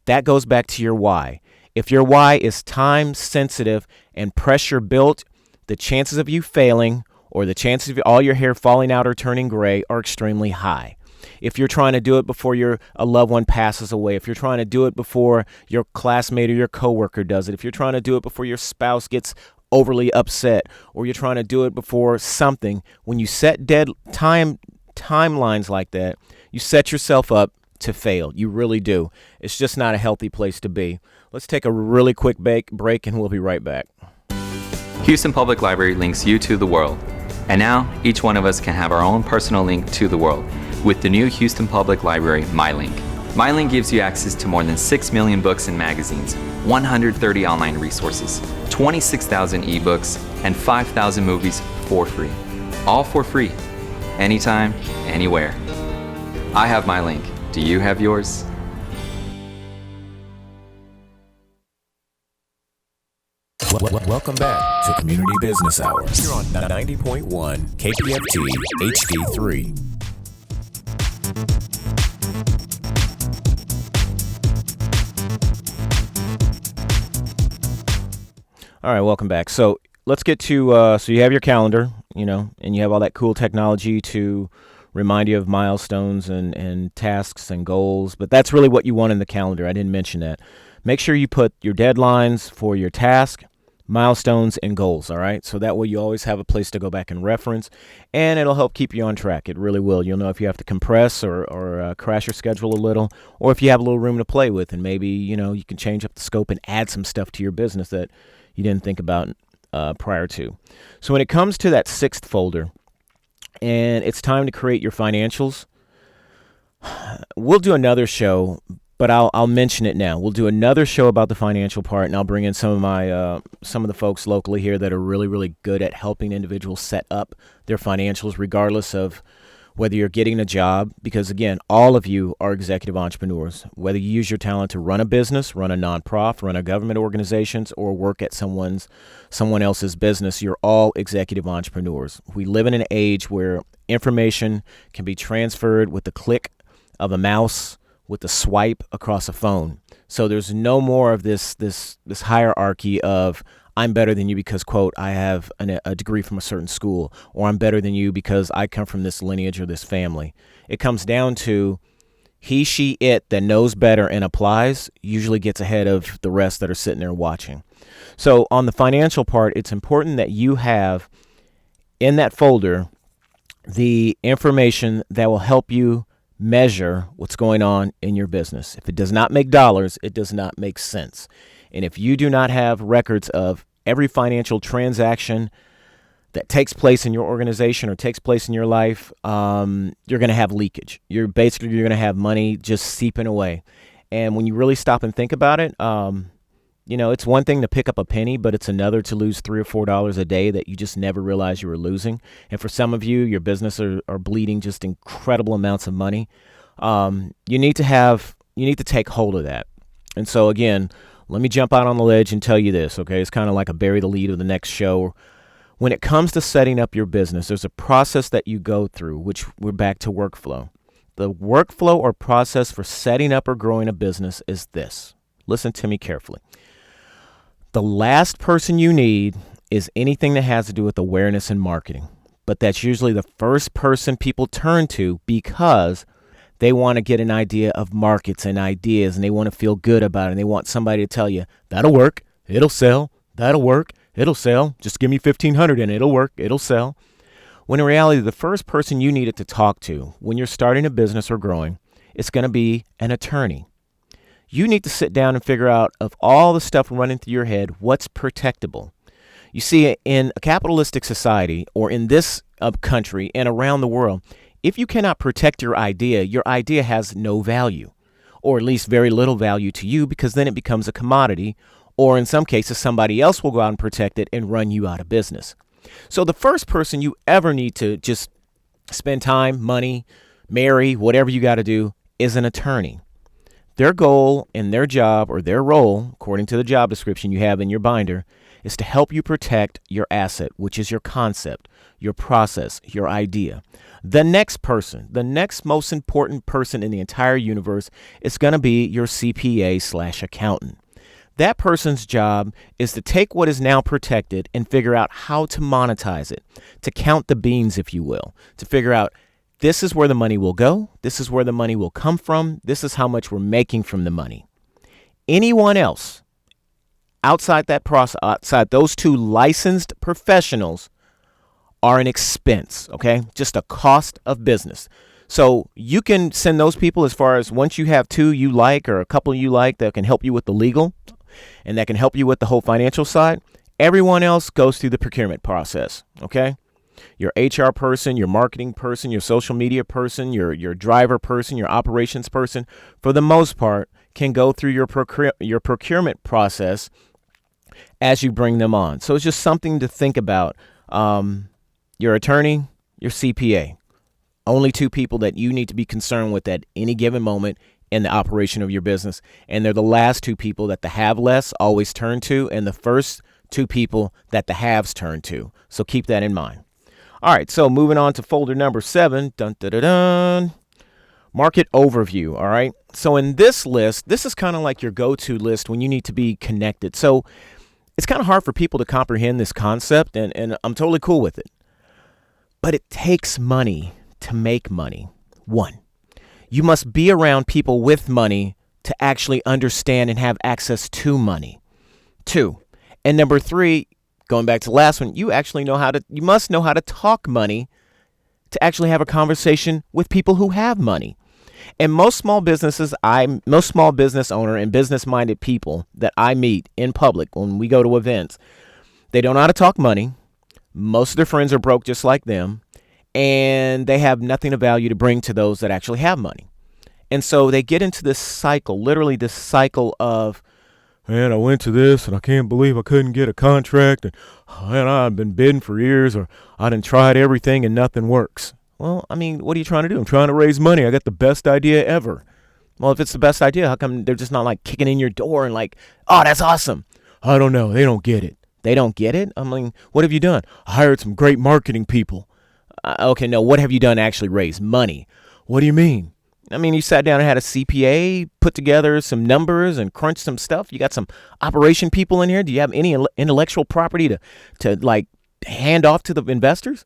That goes back to your why. If your why is time sensitive and pressure built, the chances of you failing or the chances of all your hair falling out or turning gray are extremely high. If you're trying to do it before a loved one passes away, if you're trying to do it before your classmate or your coworker does it, if you're trying to do it before your spouse gets overly upset, or you're trying to do it before something, when you set timelines like that, you set yourself up to fail. You really do. It's just not a healthy place to be. Let's take a really quick break and we'll be right back. Houston Public Library links you to the world. And now, each one of us can have our own personal link to the world with the new Houston Public Library MyLink. MyLink gives you access to more than 6 million books and magazines, 130 online resources, 26,000 ebooks, and 5,000 movies for free. All for free. Anytime, anywhere. I have MyLink. Do you have yours? Welcome back to Community Business Hours. You're on 90.1 KPFT HD3. All right, welcome back. So let's get to, so you have your calendar, and you have all that cool technology to remind you of milestones and tasks and goals. But that's really what you want in the calendar. I didn't mention that. Make sure you put your deadlines for your task, milestones, and goals, all right? So that way you always have a place to go back and reference, and it'll help keep you on track. It really will. You'll know if you have to compress or crash your schedule a little, or if you have a little room to play with, and maybe, you can change up the scope and add some stuff to your business that you didn't think about prior to. So when it comes to that 6th folder, and it's time to create your financials, we'll do another show, but I'll mention it now. We'll do another show about the financial part, and I'll bring in some of the folks locally here that are really, really good at helping individuals set up their financials, regardless of whether you're getting a job, because again, all of you are executive entrepreneurs. Whether you use your talent to run a business, run a nonprofit, run a government organizations, or work at someone else's business, you're all executive entrepreneurs. We live in an age where information can be transferred with the click of a mouse, with the swipe across a phone. So there's no more of this hierarchy of I'm better than you because, quote, I have a degree from a certain school, or I'm better than you because I come from this lineage or this family. It comes down to he, she, it that knows better and applies usually gets ahead of the rest that are sitting there watching. So on the financial part, it's important that you have in that folder the information that will help you measure what's going on in your business. If it does not make dollars, it does not make sense. And if you do not have records of every financial transaction that takes place in your organization or takes place in your life, you're going to have leakage. You're going to have money just seeping away. And when you really stop and think about it, it's one thing to pick up a penny, but it's another to lose $3 or $4 a day that you just never realized you were losing. And for some of you, your business are bleeding just incredible amounts of money. You need to take hold of that. And so again, let me jump out on the ledge and tell you this, okay? It's kind of like a bury the lead of the next show. When it comes to setting up your business, there's a process that you go through, which we're back to workflow. The workflow or process for setting up or growing a business is this. Listen to me carefully. The last person you need is anything that has to do with awareness and marketing. But that's usually the first person people turn to because they want to get an idea of markets and ideas, and they want to feel good about it. And they want somebody to tell you, that'll work, it'll sell, that'll work, it'll sell. Just give me $1,500 and it'll work, it'll sell. When in reality, the first person you needed to talk to when you're starting a business or growing, it's going to be an attorney. You need to sit down and figure out, of all the stuff running through your head, what's protectable. You see, in a capitalistic society, or in this country and around the world, If you cannot protect your idea has no value, or at least very little value to you, because then it becomes a commodity, or in some cases, somebody else will go out and protect it and run you out of business. So the first person you ever need to just spend time, money, marry, whatever you got to do is an attorney. Their goal and their job or their role, according to the job description you have in your binder, is to help you protect your asset, which is your concept, your process, your idea. The next person, the next most important person in the entire universe is going to be your CPA/accountant. That person's job is to take what is now protected and figure out how to monetize it, to count the beans, if you will, to figure out this is where the money will go, this is where the money will come from, this is how much we're making from the money. Anyone else outside that process, outside those two licensed professionals, are an expense, okay? Just a cost of business. So you can send those people as far as once you have two you like or a couple you like that can help you with the legal and that can help you with the whole financial side. Everyone else goes through the procurement process, okay? Your HR person, your marketing person, your social media person, your driver person, your operations person, for the most part, can go through your procurement process as you bring them on. So it's just something to think about. Your attorney, your CPA, only two people that you need to be concerned with at any given moment in the operation of your business. And they're the last two people that the have less always turn to, and the first two people that the haves turn to. So keep that in mind. All right, so moving on to folder number 7, dun, dun, dun, dun. Market overview. All right, so in this list, this is kind of like your go-to list when you need to be connected. So it's kind of hard for people to comprehend this concept, and I'm totally cool with it. But it takes money to make money. 1, you must be around people with money to actually understand and have access to money. 2, and number 3, going back to the last one, you must know how to talk money to actually have a conversation with people who have money. And most small business owner and business-minded people that I meet in public when we go to events, they don't know how to talk money. Most of their friends are broke just like them, and they have nothing of value to bring to those that actually have money. And so they get into this cycle, literally this cycle of, man, I went to this and I can't believe I couldn't get a contract, and man, I've been bidding for years, or I done tried everything and nothing works. Well, I mean, what are you trying to do? I'm trying to raise money. I got the best idea ever. Well, if it's the best idea, how come they're just not like kicking in your door and like, oh, that's awesome? I don't know. They don't get it. They don't get it? I mean, what have you done? I hired some great marketing people. Okay, no, what have you done to actually raise money? What do you mean? I mean, you sat down and had a CPA, put together some numbers and crunched some stuff. You got some operation people in here. Do you have any intellectual property to like hand off to the investors?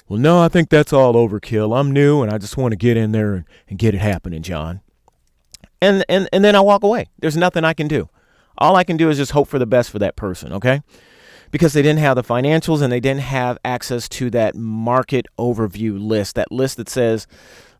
Well, no, I think that's all overkill. I'm new and I just want to get in there and get it happening, John. And then I walk away. There's nothing I can do. All I can do is just hope for the best for that person, okay? Because they didn't have the financials and they didn't have access to that market overview list, that list that says,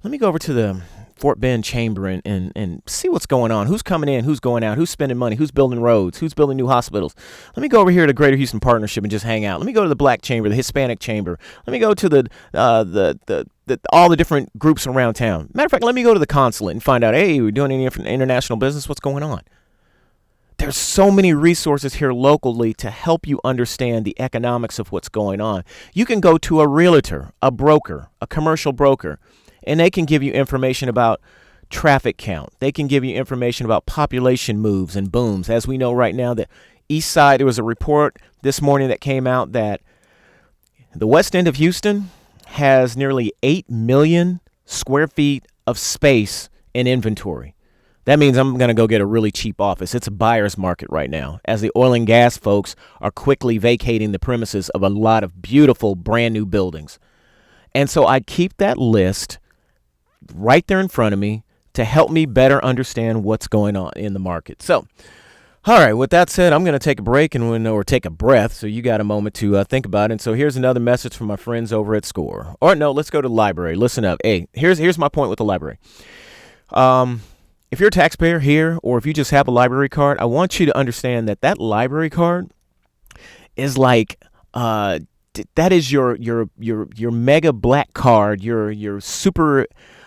let me go over to the Fort Bend Chamber and see what's going on. Who's coming in? Who's going out? Who's spending money? Who's building roads? Who's building new hospitals? Let me go over here to Greater Houston Partnership and just hang out. Let me go to the Black Chamber, the Hispanic Chamber. Let me go to the all the different groups around town. Matter of fact, let me go to the consulate and find out, hey, we're doing any international business? What's going on? There's so many resources here locally to help you understand the economics of what's going on. You can go to a realtor, a broker, a commercial broker, and they can give you information about traffic count. They can give you information about population moves and booms. As we know right now, the east side, there was a report this morning that came out that the west end of Houston has nearly 8 million square feet of space in inventory. That means I'm going to go get a really cheap office. It's a buyer's market right now, as the oil and gas folks are quickly vacating the premises of a lot of beautiful brand new buildings. And so I keep that list right there in front of me to help me better understand what's going on in the market. So, all right, with that said, I'm going to take a break or take a breath, so you got a moment to think about it. And so here's another message from my friends over at SCORE. Or no, let's go to the library. Listen up. Hey, here's my point with the library. If you're a taxpayer here, or if you just have a library card, I want you to understand that library card is like that is your mega black card, your super.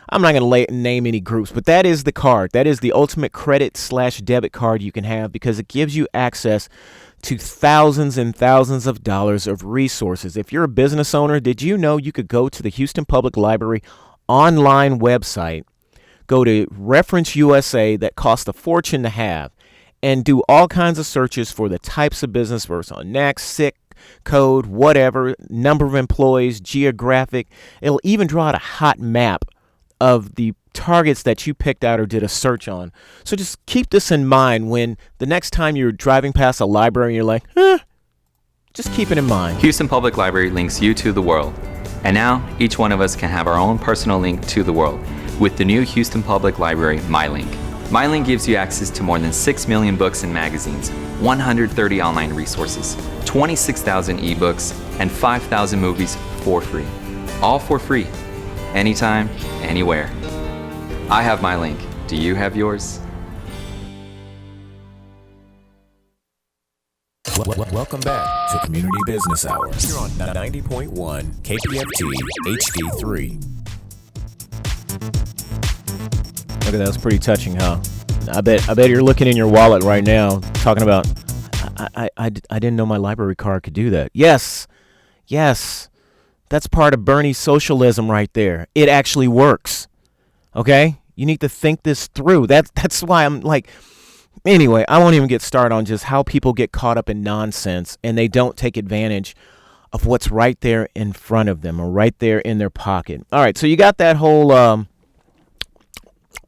I'm not going to name any groups, but that is the card. That is the ultimate credit/debit card you can have, because it gives you access to thousands and thousands of dollars of resources. If you're a business owner, did you know you could go to the Houston Public Library online website, go to Reference USA that costs a fortune to have, and do all kinds of searches for the types of business versus on NAC, SIC, code, whatever, number of employees, geographic. It'll even draw out a hot map of the targets that you picked out or did a search on. So just keep this in mind when the next time you're driving past a library and you're like, just keep it in mind. Houston Public Library links you to the world. And now, each one of us can have our own personal link to the world with the new Houston Public Library MyLink. MyLink gives you access to more than 6 million books and magazines, 130 online resources, 26,000 ebooks, and 5,000 movies for free. All for free. Anytime, anywhere. I have my link. Do you have yours? Welcome back to Community Business Hours. You're on 90.1 KPFT HD3. Look at that, that's pretty touching, huh? I bet you're looking in your wallet right now, talking about, I didn't know my library card could do that. Yes. That's part of Bernie's socialism right there. It actually works. Okay? You need to think this through. That's why I'm like, anyway, I won't even get started on just how people get caught up in nonsense and they don't take advantage of what's right there in front of them or right there in their pocket. All right, so you got that whole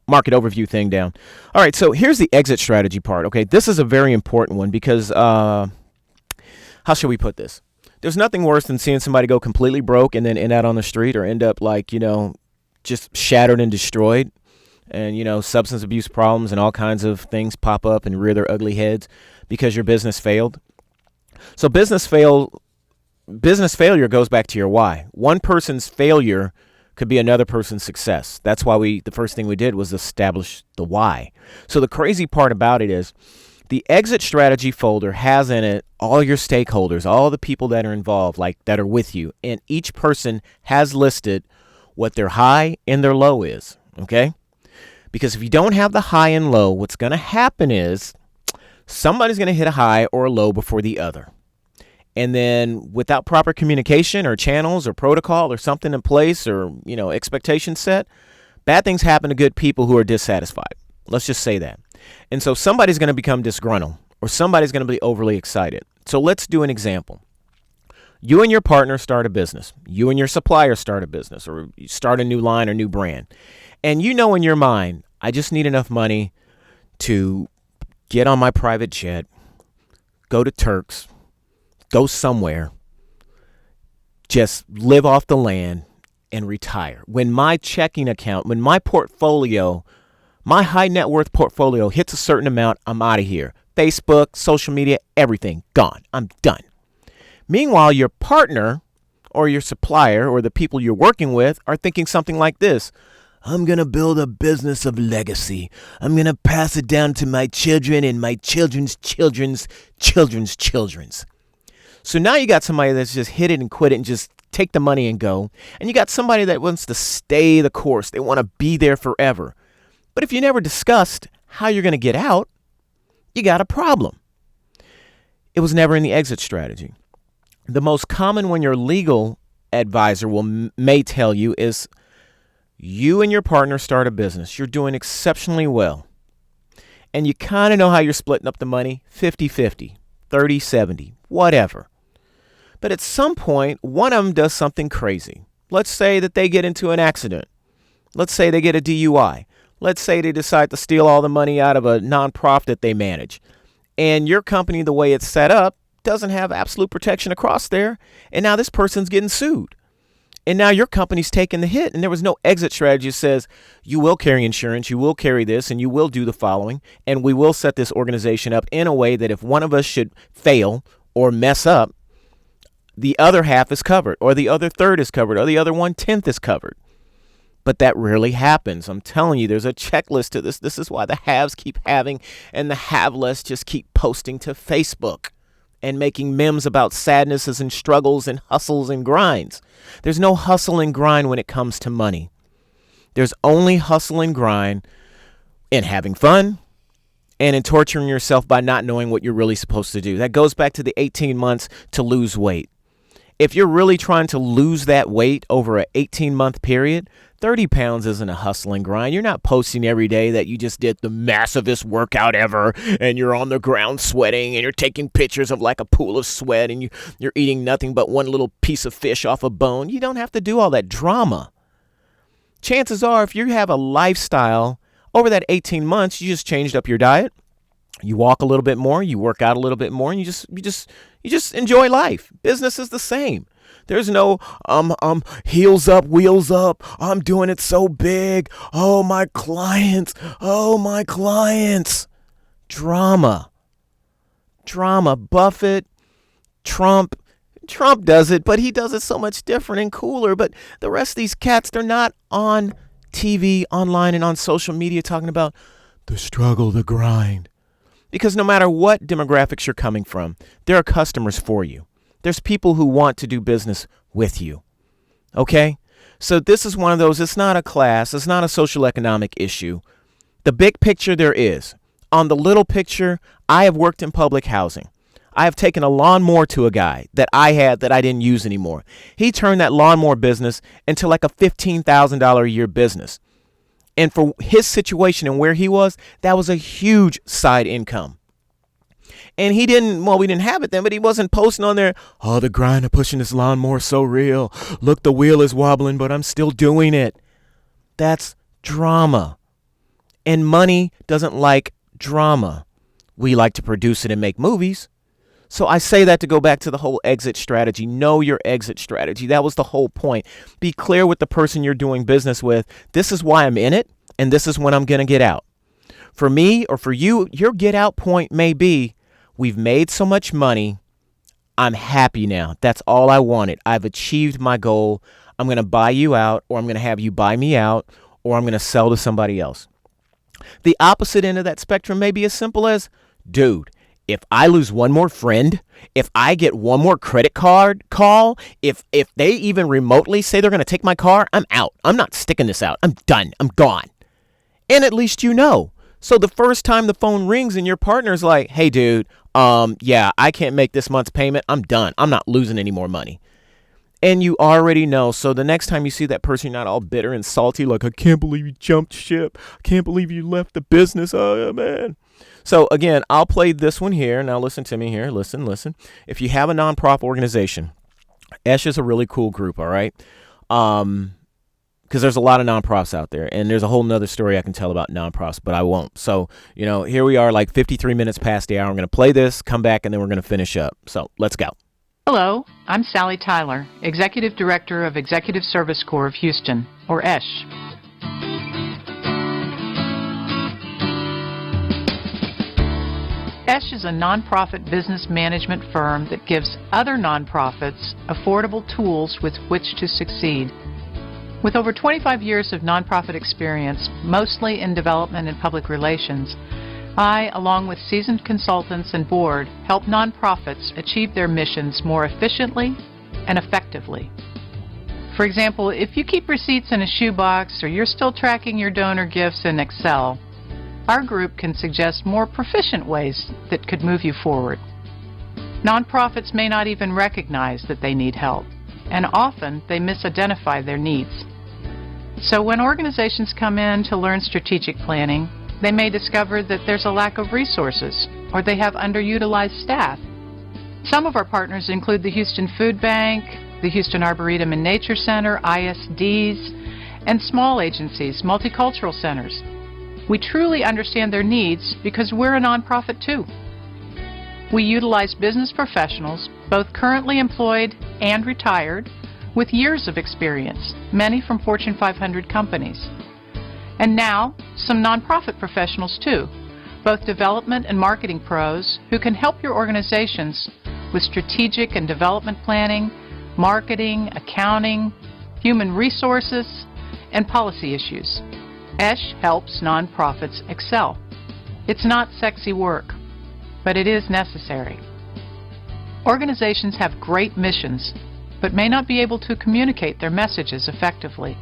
market overview thing down. All right, so here's the exit strategy part. Okay, this is a very important one because how should we put this? There's nothing worse than seeing somebody go completely broke and then end out on the street or end up like, just shattered and destroyed. And, substance abuse problems and all kinds of things pop up and rear their ugly heads because your business failed. So business failure goes back to your why. One person's failure could be another person's success. That's why the first thing we did was establish the why. So the crazy part about it is the exit strategy folder has in it all your stakeholders, all the people that are involved, like that are with you. And each person has listed what their high and their low is. Okay? Because if you don't have the high and low, what's going to happen is somebody's going to hit a high or a low before the other. And then without proper communication or channels or protocol or something in place or, expectations set, bad things happen to good people who are dissatisfied. Let's just say that. And so somebody's going to become disgruntled or somebody's going to be overly excited. So let's do an example. You and your partner start a business. You and your supplier start a business or you start a new line or new brand. And you know in your mind, I just need enough money to get on my private jet, go to Turks, go somewhere, just live off the land and retire. When my checking account, when my portfolio, my high net worth portfolio hits a certain amount, I'm out of here. Facebook, social media, everything gone. I'm done. Meanwhile, your partner or your supplier or the people you're working with are thinking something like this. I'm going to build a business of legacy. I'm going to pass it down to my children and my children's children's children's children's. So now you got somebody that's just hit it and quit it and just take the money and go. And you got somebody that wants to stay the course. They want to be there forever. But if you never discussed how you're going to get out, you got a problem. It was never in the exit strategy. The most common one your legal advisor may tell you is you and your partner start a business. You're doing exceptionally well. And you kind of know how you're splitting up the money, 50-50, 30-70, whatever. But at some point, one of them does something crazy. Let's say that they get into an accident. Let's say they get a DUI. Let's say they decide to steal all the money out of a nonprofit that they manage. And your company, the way it's set up, doesn't have absolute protection across there. And now this person's getting sued. And now your company's taking the hit. And there was no exit strategy that says you will carry insurance, you will carry this, and you will do the following. And we will set this organization up in a way that if one of us should fail or mess up, the other half is covered, or the other third is covered, or the other 1/10 is covered. But that rarely happens. I'm telling you, there's a checklist to this. This is why the haves keep having and the have-less just keep posting to Facebook. and making memes about sadnesses and struggles and hustles and grinds. There's no hustle and grind when it comes to money. There's only hustle and grind in having fun and in torturing yourself by not knowing what you're really supposed to do. That goes back to the 18 months to lose weight. If you're really trying to lose that weight over an 18-month period, 30 pounds isn't a hustle and grind. You're not posting every day that you just did the massivest workout ever and you're on the ground sweating and you're taking pictures of like a pool of sweat and you're eating nothing but one little piece of fish off a bone. You don't have to do all that drama. Chances are, if you have a lifestyle over that 18 months, you just changed up your diet. You walk a little bit more, you work out a little bit more, and you just enjoy life. Business is the same. There's no heels up, wheels up. I'm doing it so big. Oh, my clients. Drama. Buffett, Trump does it, but he does it so much different and cooler. But the rest of these cats, they're not on TV, online, and on social media talking about the struggle, the grind. Because no matter what demographics you're coming from, there are customers for you. There's people who want to do business with you. Okay? So this is one of those, it's not a class, it's not a social economic issue. The big picture there is. On the little picture, I have worked in public housing. I have taken a lawnmower to a guy that I had that I didn't use anymore. He turned that lawnmower business into like a $15,000 a year business. And for his situation and where he was, that was a huge side income. And we didn't have it then, but he wasn't posting on there, oh, the grind of pushing this lawnmower is so real. Look, the wheel is wobbling, but I'm still doing it. That's drama. And money doesn't like drama. We like to produce it and make movies. So I say that to go back to the whole exit strategy. Know your exit strategy. That was the whole point. Be clear with the person you're doing business with. This is why I'm in it, and this is when I'm going to get out. For me or for you, your get out point may be, we've made so much money, I'm happy now. That's all I wanted. I've achieved my goal. I'm going to buy you out, or I'm going to have you buy me out, or I'm going to sell to somebody else. The opposite end of that spectrum may be as simple as, dude, if I lose one more friend, if I get one more credit card call, if they even remotely say they're going to take my car, I'm out. I'm not sticking this out. I'm done. I'm gone. And at least you know. So the first time the phone rings and your partner's like, hey, dude, yeah, I can't make this month's payment. I'm done. I'm not losing any more money. And you already know. So the next time you see that person, you're not all bitter and salty, like, I can't believe you jumped ship. I can't believe you left the business. Oh, man. So, again, I'll play this one here. Now, listen to me here. Listen. If you have a nonprofit organization, ESH is a really cool group, all right? Because there's a lot of nonprofits out there. And there's a whole nother story I can tell about nonprofits, but I won't. So, here we are, like 53 minutes past the hour. I'm going to play this, come back, and then we're going to finish up. So, let's go. Hello, I'm Sally Tyler, Executive Director of Executive Service Corps of Houston, or ESH. ESH is a nonprofit business management firm that gives other nonprofits affordable tools with which to succeed. With over 25 years of nonprofit experience, mostly in development and public relations, I, along with seasoned consultants and board, help nonprofits achieve their missions more efficiently and effectively. For example, if you keep receipts in a shoebox or you're still tracking your donor gifts in Excel, our group can suggest more proficient ways that could move you forward. Nonprofits may not even recognize that they need help, and often they misidentify their needs. So when organizations come in to learn strategic planning, they may discover that there's a lack of resources, or they have underutilized staff. Some of our partners include the Houston Food Bank, the Houston Arboretum and Nature Center, ISDs, and small agencies, multicultural centers. We truly understand their needs because we're a nonprofit too. We utilize business professionals, both currently employed and retired, with years of experience, many from Fortune 500 companies. And now, some nonprofit professionals too, both development and marketing pros who can help your organizations with strategic and development planning, marketing, accounting, human resources, and policy issues. ESH helps nonprofits excel. It's not sexy work, but it is necessary. Organizations have great missions, but may not be able to communicate their messages effectively.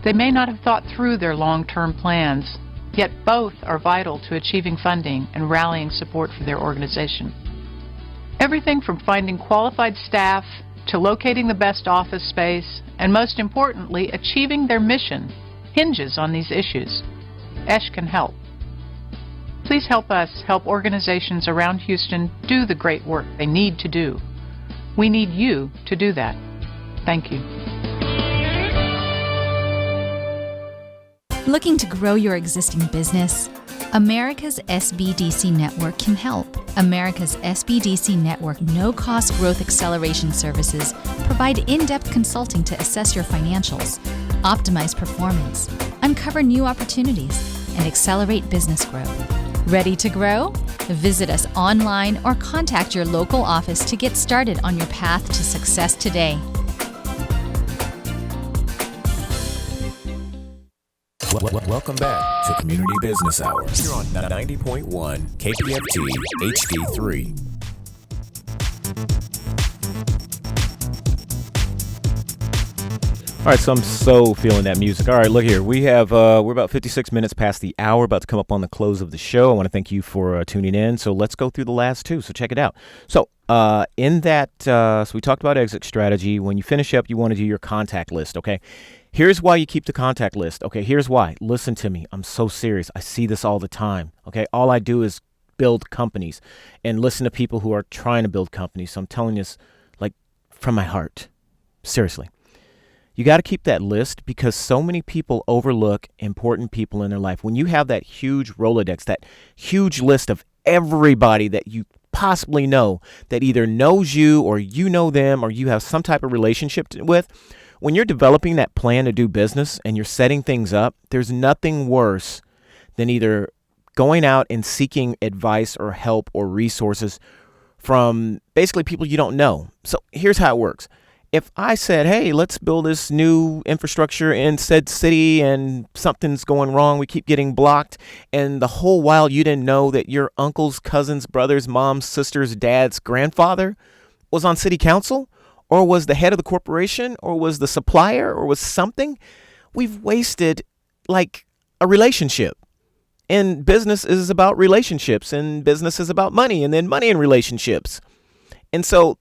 They may not have thought through their long-term plans, yet both are vital to achieving funding and rallying support for their organization. Everything from finding qualified staff to locating the best office space, and most importantly, achieving their mission, hinges on these issues. ESH can help. Please help us help organizations around Houston do the great work they need to do. We need you to do that. Thank you. Looking to grow your existing business? America's SBDC Network can help. America's SBDC Network no-cost growth acceleration services provide in-depth consulting to assess your financials, optimize performance, uncover new opportunities, and accelerate business growth. Ready to grow? Visit us online or contact your local office to get started on your path to success today. Welcome back to Community Business Hours. You're on 90.1 KPFT HD3. All right, so I'm so feeling that music. All right, look here. We're about 56 minutes past the hour, about to come up on the close of the show. I want to thank you for tuning in. So let's go through the last two. So check it out. So so we talked about exit strategy. When you finish up, you want to do your contact list, okay? Here's why you keep the contact list, okay? Here's why. Listen to me. I'm so serious. I see this all the time, okay? All I do is build companies and listen to people who are trying to build companies. So I'm telling you this, like, from my heart. Seriously. You got to keep that list because so many people overlook important people in their life. When you have that huge Rolodex, that huge list of everybody that you possibly know that either knows you or you know them or you have some type of relationship with, when you're developing that plan to do business and you're setting things up, there's nothing worse than either going out and seeking advice or help or resources from basically people you don't know. So here's how it works. If I said, hey, let's build this new infrastructure in said city and something's going wrong, we keep getting blocked, and the whole while you didn't know that your uncle's, cousin's, brother's, mom's, sister's, dad's grandfather was on city council, or was the head of the corporation, or was the supplier, or was something, we've wasted like a relationship. And business is about relationships, and business is about money, and then money and relationships. And so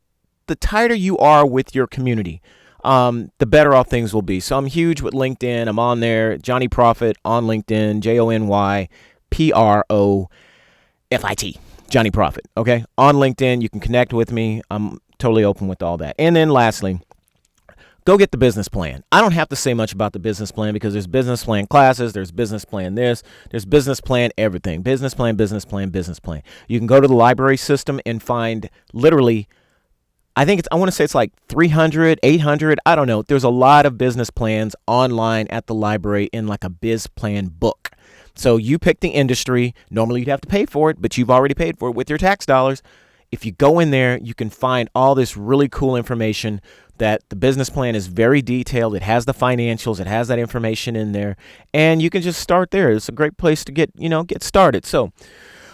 the tighter you are with your community, the better off things will be. So I'm huge with LinkedIn. I'm on there. Johnny Profit on LinkedIn. JonyProfit. Johnny Profit. Okay. On LinkedIn, you can connect with me. I'm totally open with all that. And then lastly, go get the business plan. I don't have to say much about the business plan because there's business plan classes, there's business plan this, there's business plan everything. Business plan, business plan, business plan. You can go to the library system and find literally, I want to say it's like 300, 800. I don't know. There's a lot of business plans online at the library in like a biz plan book. So you pick the industry. Normally you'd have to pay for it, but you've already paid for it with your tax dollars. If you go in there, you can find all this really cool information that the business plan is very detailed. It has the financials. It has that information in there, and you can just start there. It's a great place to get started. So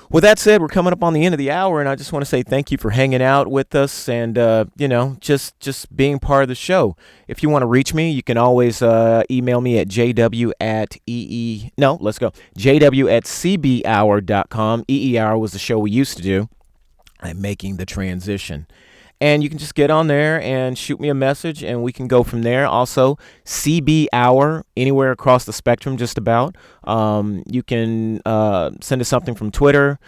with that said, we're coming up on the end of the hour, and I just want to say thank you for hanging out with us and, just being part of the show. If you want to reach me, you can always email me at jw@cbhour.com. EE Hour was the show we used to do. I'm making the transition. And you can just get on there and shoot me a message, and we can go from there. Also, CB Hour, anywhere across the spectrum, just about. You can send us something from Twitter,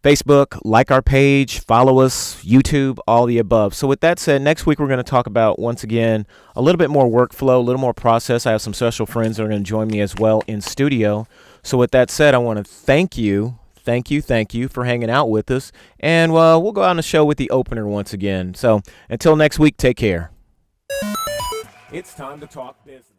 Facebook, like our page, follow us, YouTube, all the above. So with that said, next week we're going to talk about, once again, a little bit more workflow, a little more process. I have some special friends that are going to join me as well in studio. So with that said, I want to thank you. Thank you for hanging out with us. And we'll go on the show with the opener once again. So until next week, take care. It's time to talk business.